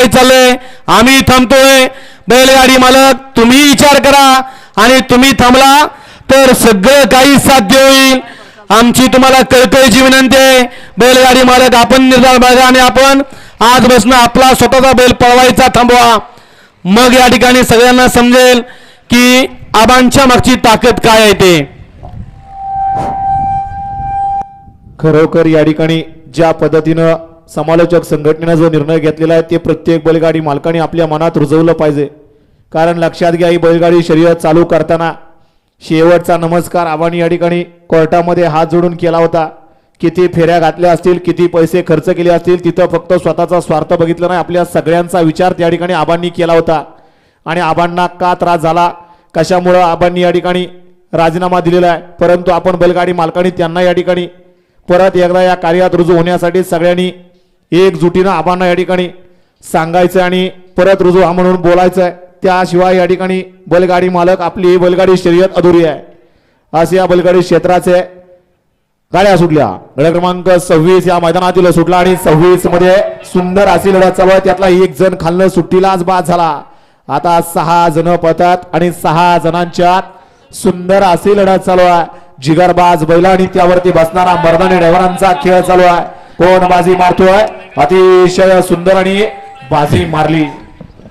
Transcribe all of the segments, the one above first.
चाललंय, आम्ही थांबतोय. बैलगाडी मालक तुम्ही विचार करा आणि तुम्ही थांबला तर सगळं काही साध्य होईल. आमची तुम्हाला कळकळीची विनंती आहे. बैलगाडी मालक आपण निर्धार बघा आणि आपण आजपासून आपला स्वतःचा बैल पळवायचा थांबवा. मग या ठिकाणी सगळ्यांना समजेल की आबांच्या मागची ताकद काय आहे ते. खरोखर या ठिकाणी ज्या पद्धतीनं समालोचक संघटनेनं जो निर्णय घेतलेला आहे ते प्रत्येक बैलगाडी मालकाने आपल्या मनात रुजवलं पाहिजे. कारण लक्षात घ्या, ही बैलगाडी शर्यत चालू करताना शेवटचा नमस्कार आबांनी या ठिकाणी कोर्टामध्ये हात जोडून केला होता. किती फेऱ्या घातल्या असतील, किती पैसे खर्च केले असतील, तिथं फक्त स्वतःचा स्वार्थ बघितला नाही, आपल्या सगळ्यांचा विचार त्या ठिकाणी आबांनी केला होता. आणि आबांना का त्रास झाला, कशामुळं आबांनी या ठिकाणी राजीनामा दिलेला आहे, परंतु आपण बैलगाडी मालकांनी त्यांना या ठिकाणी परत एकदा या कार्यात रुजू होण्यासाठी सगळ्यांनी एकजुटीनं आबांना या ठिकाणी सांगायचं आणि परत रुजू हा म्हणून बोलायचं आहे. त्याशिवाय या ठिकाणी बैलगाडी मालक आपली बैलगाडी शर्यत अधुरी आहे. असे या बैलगाडी क्षेत्राचे गाड्या सुटल्या. गड क्रमांक 26 या मैदानातील सुटला आणि 26 मध्ये सुंदर अशी लढत चालू आहे. त्यातला एक जण खाल्लं सुट्टीलाच बाद झाला. आता 6 जण पळतात आणि 6 जणांच्यात सुंदर अशी लढत चालू आहे. जिगरबाज बैल आणि त्यावरती बसणारा मर्दानी ड्रायव्हरांचा खेळ चालू आहे. कोण बाजी मारतोय, अतिशय सुंदर आणि बाजी मारली.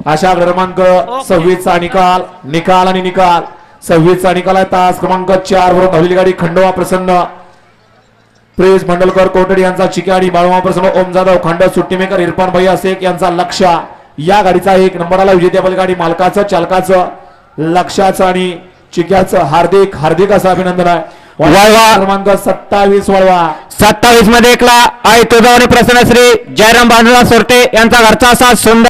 अशा क्रमांक 26 चा निकाल निकाल आणि निकाल 26 चा निकाल आहे. तास क्रमांक 4 वर धावलेली गाडी खंडोबा प्रसन्न प्रेस मंडलकर कोटडी यांचा चिक्या आणि बाळूमा प्रसन्न ओम जाधव खंड सुट्टी मेकर इरफान भैया शेख यांचा लक्ष. या गाडीचा 1 नंबरला विजेत्या बैलगाडी मालकाचं चालकाचं लक्षाचं आणि चिक्याचं हार्दिक हार्दिक असं अभिनंदन आहे. वळवा क्रमांक 27 वळवा 27 मध्ये एकला आई तुझा आणि प्रसन्न श्री जयराम बांधला सोरटे यांचा घरचा असा सुंदर